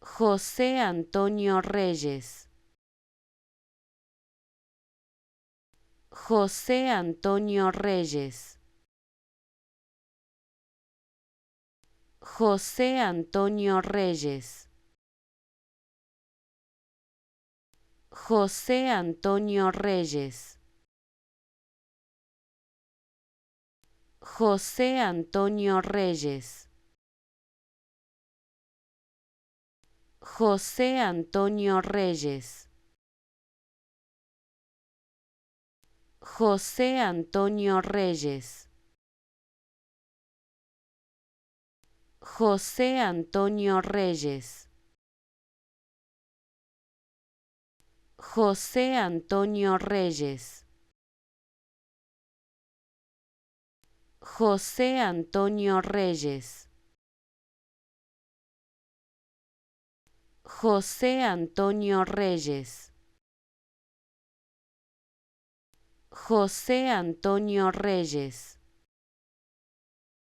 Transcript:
José Antonio Reyes. José Antonio Reyes. José Antonio Reyes. José Antonio Reyes. José Antonio Reyes. José Antonio Reyes. José Antonio Reyes. José Antonio Reyes. José Antonio Reyes. José Antonio Reyes. José Antonio Reyes. José Antonio Reyes.